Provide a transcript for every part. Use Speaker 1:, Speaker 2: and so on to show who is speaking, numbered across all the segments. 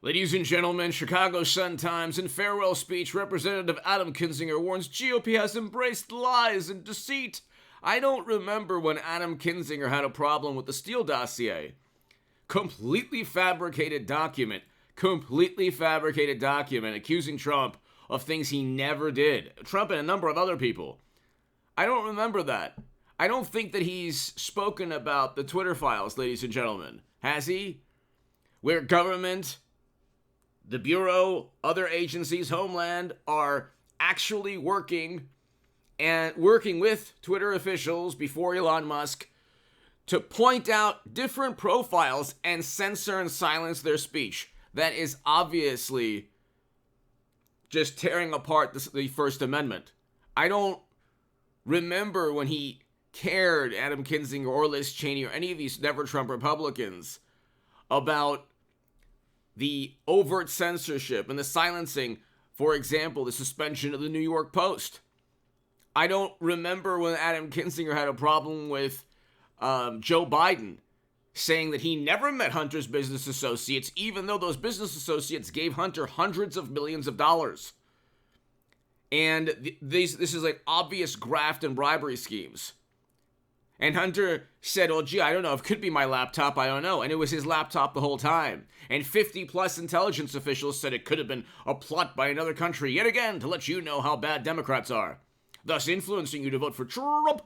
Speaker 1: Ladies and gentlemen, Chicago Sun-Times in farewell speech, Representative Adam Kinzinger warns GOP has embraced lies and deceit. I don't remember when Adam Kinzinger had a problem with the Steele dossier. Completely fabricated document accusing Trump of things he never did. Trump and a number of other people. I don't remember that. I don't think that he's spoken about the Twitter files, ladies and gentlemen. Has he? Where government, the Bureau, other agencies, Homeland, are actually working with Twitter officials before Elon Musk to point out different profiles and censor and silence their speech. That is obviously just tearing apart the First Amendment. I don't remember when he cared, Adam Kinzinger or Liz Cheney or any of these never Trump Republicans, about the overt censorship and the silencing, for example, the suspension of the New York Post. I don't remember when Adam Kinzinger had a problem with Joe Biden saying that he never met Hunter's business associates, even though those business associates gave Hunter hundreds of millions of dollars. And this is like obvious graft and bribery schemes. And Hunter said, well, gee, I don't know. It could be my laptop. I don't know. And it was his laptop the whole time. And 50 plus intelligence officials said it could have been a plot by another country yet again to let you know how bad Democrats are, thus influencing you to vote for Trump.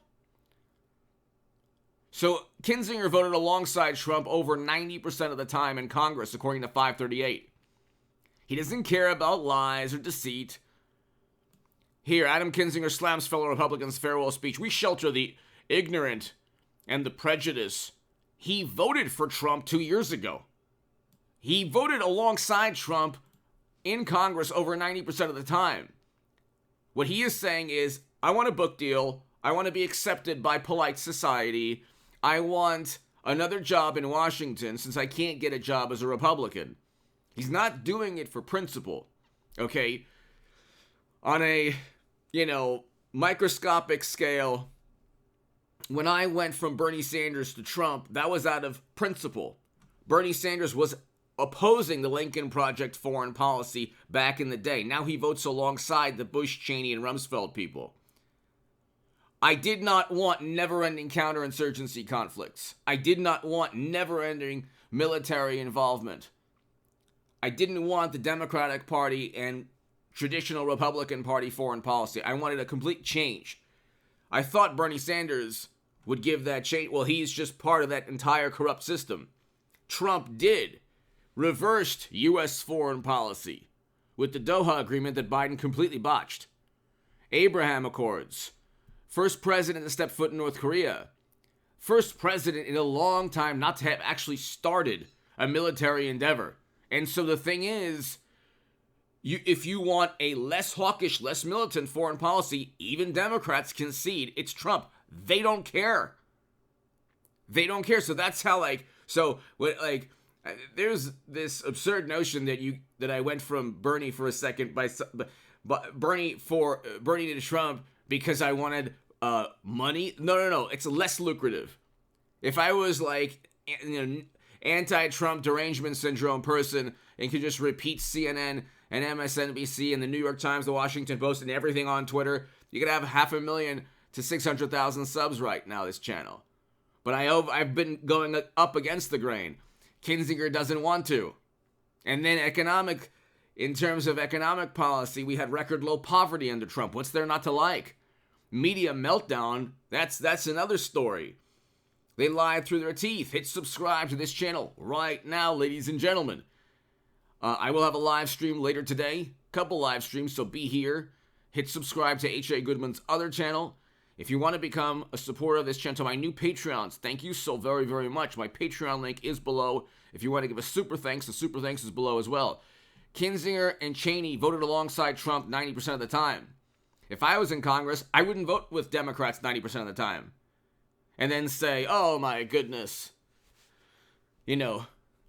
Speaker 1: So Kinzinger voted alongside Trump over 90% of the time in Congress, according to 538. He doesn't care about lies or deceit. Here, Adam Kinzinger slams fellow Republicans' farewell speech. We shelter the ignorant and the prejudice. He voted for Trump 2 years ago. He voted alongside Trump in Congress over 90% of the time. What he is saying is, I want a book deal. I want to be accepted by polite society. I want another job in Washington since I can't get a job as a Republican. He's not doing it for principle. Okay? On a, microscopic scale, when I went from Bernie Sanders to Trump, that was out of principle. Bernie Sanders was opposing the Lincoln Project foreign policy back in the day. Now he votes alongside the Bush, Cheney, and Rumsfeld people. I did not want never-ending counterinsurgency conflicts. I did not want never-ending military involvement. I didn't want the Democratic Party and traditional Republican Party foreign policy. I wanted a complete change. I thought Bernie Sanders would give that change. Well, he's just part of that entire corrupt system. Trump did. Reversed U.S. foreign policy with the Doha Agreement that Biden completely botched. Abraham Accords. First president to step foot in North Korea. First president in a long time not to have actually started a military endeavor. And so the thing is, if you want a less hawkish, less militant foreign policy, even Democrats concede it's Trump. They don't care. They don't care. So that's how, there's this absurd notion that I went from Bernie for a second Bernie to Trump because I wanted money. No. It's less lucrative. If I was anti-Trump derangement syndrome person and could just repeat CNN and MSNBC and the New York Times, the Washington Post, and everything on Twitter, you could have 500,000 to 600,000 subs right now, this channel. But I've been going up against the grain. Kinzinger doesn't want to. And then in terms of economic policy, we had record low poverty under Trump. What's there not to like? Media meltdown, that's another story. They lied through their teeth. Hit subscribe to this channel right now, ladies and gentlemen. I will have a live stream later today. Couple live streams, so be here. Hit subscribe to H.A. Goodman's other channel. If you want to become a supporter of this channel, my new Patreons, thank you so very, very much. My Patreon link is below. If you want to give a super thanks, the super thanks is below as well. Kinzinger and Cheney voted alongside Trump 90% of the time. If I was in Congress, I wouldn't vote with Democrats 90% of the time. And then say, oh my goodness,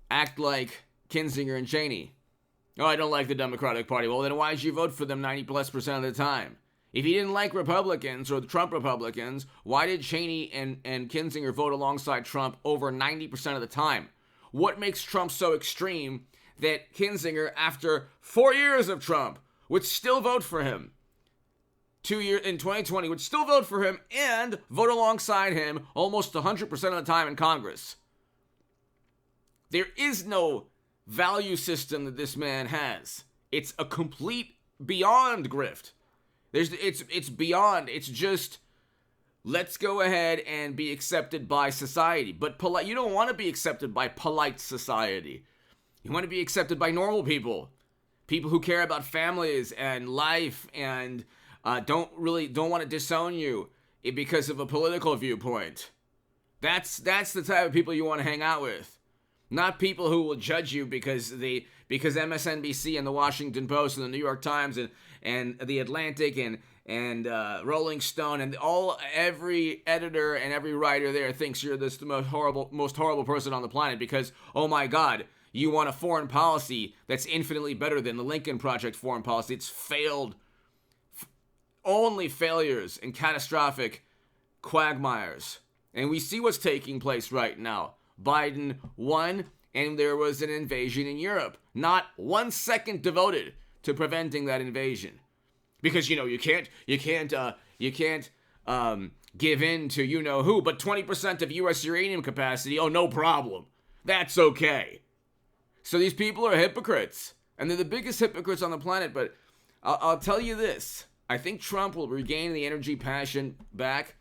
Speaker 1: act like Kinzinger and Cheney. Oh, I don't like the Democratic Party. Well, then why did you vote for them 90+% of the time? If you didn't like Republicans or the Trump Republicans, why did Cheney and Kinzinger vote alongside Trump over 90% of the time? What makes Trump so extreme that Kinzinger, after 4 years of Trump, would still vote for him. 2 years in 2020 would still vote for him and vote alongside him almost 100% of the time in Congress. There is no value system that this man has. It's a complete beyond grift. It's beyond. It's just, let's go ahead and be accepted by society. But you don't want to be accepted by polite society. You want to be accepted by normal people. People who care about families and life and don't want to disown you because of a political viewpoint. That's the type of people you want to hang out with. Not people who will judge you because MSNBC and the Washington Post and the New York Times and the Atlantic and Rolling Stone and every editor and every writer there thinks you're the most horrible person on the planet because, oh my God, you want a foreign policy that's infinitely better than the Lincoln Project foreign policy. It's failed. Only failures and catastrophic quagmires. And we see what's taking place right now. Biden won, and there was an invasion in Europe. Not 1 second devoted to preventing that invasion, because you can't give in to you know who. But 20% of U.S. uranium capacity, oh, no problem. That's okay. So these people are hypocrites, and they're the biggest hypocrites on the planet. But I'll tell you this: I think Trump will regain the energy, passion back.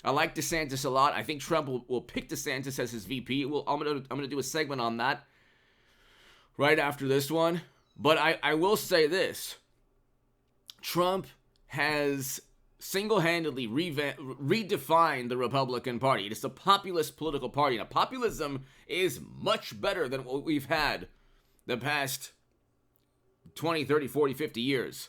Speaker 1: I like DeSantis a lot. I think Trump will pick DeSantis as his VP. I'm gonna do a segment on that right after this one. But I will say this: Trump has single-handedly redefined the Republican Party. It is a populist political party. Now, populism is much better than what we've had the past 20, 30, 40, 50 years.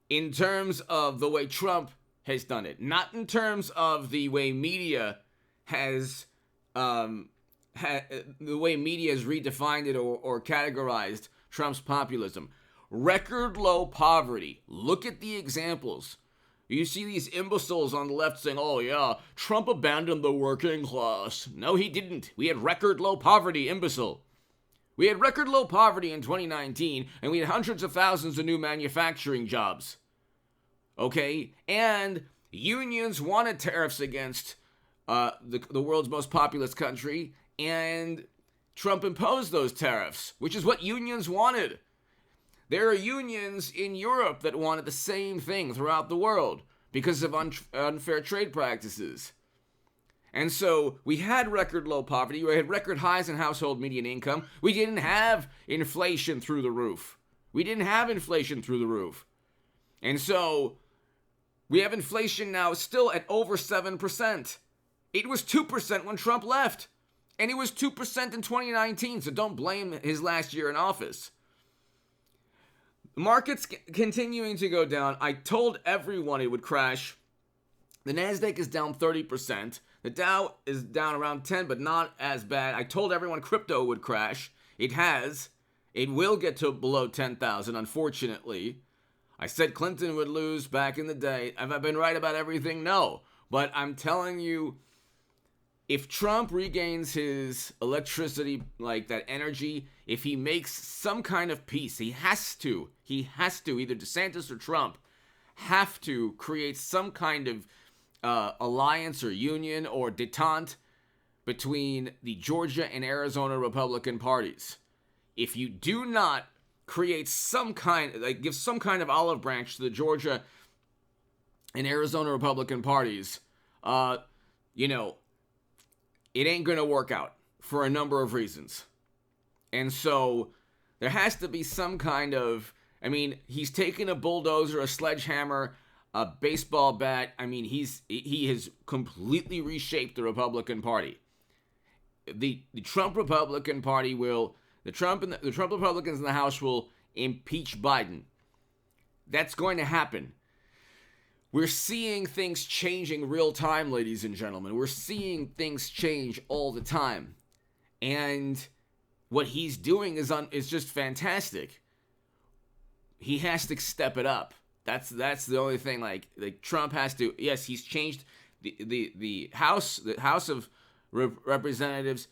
Speaker 1: In terms of the way Trump has done it, not in terms of the way media has redefined it or categorized Trump's populism. Record low poverty. Look at the examples. You see these imbeciles on the left saying, oh yeah, Trump abandoned the working class. No, he didn't. We had record low poverty, imbecile. We had record low poverty in 2019, and we had hundreds of thousands of new manufacturing jobs. Okay? And unions wanted tariffs against the world's most populous country, and Trump imposed those tariffs, which is what unions wanted. There are unions in Europe that wanted the same thing throughout the world because of unfair trade practices. And so we had record low poverty. We had record highs in household median income. We didn't have inflation through the roof. And so we have inflation now still at over 7%. It was 2% when Trump left. And it was 2% in 2019, so don't blame his last year in office. Markets continuing to go down. I told everyone it would crash. The Nasdaq is down 30%. The Dow is down around 10, but not as bad. I told everyone crypto would crash. It has. It will get to below 10,000, unfortunately. I said Clinton would lose back in the day. Have I been right about everything? No. But I'm telling you, if Trump regains his electricity, like that energy, if he makes some kind of peace, he has to, either DeSantis or Trump, have to create some kind of alliance or union or detente between the Georgia and Arizona Republican parties. If you do not create some kind, give some kind of olive branch to the Georgia and Arizona Republican parties, it ain't going to work out for a number of reasons. And so there has to be some kind of, he's taken a bulldozer, a sledgehammer, a baseball bat. He has completely reshaped the Republican Party. The Trump Republican Party the Trump Republicans in the House will impeach Biden. That's going to happen. We're seeing things changing real time, ladies and gentlemen. We're seeing things change all the time. And what he's doing is just fantastic. He has to step it up. That's the only thing. Like Trump has to. Yes, he's changed the House of Representatives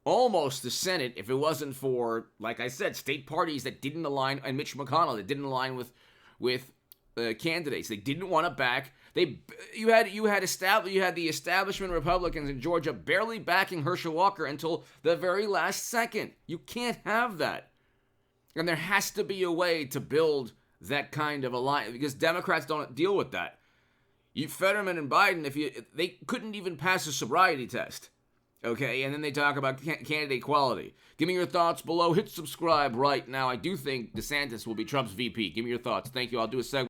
Speaker 1: almost the Senate if it wasn't for, like I said, state parties that didn't align, and Mitch McConnell that didn't align with candidates. They didn't want to back. You had the establishment Republicans in Georgia barely backing Herschel Walker until the very last second. You can't have that, and there has to be a way to build that kind of alliance because Democrats don't deal with that. Fetterman and Biden, they couldn't even pass a sobriety test. Okay, and then they talk about candidate equality. Give me your thoughts below. Hit subscribe right now. I do think DeSantis will be Trump's VP. Give me your thoughts. Thank you. I'll do a segment.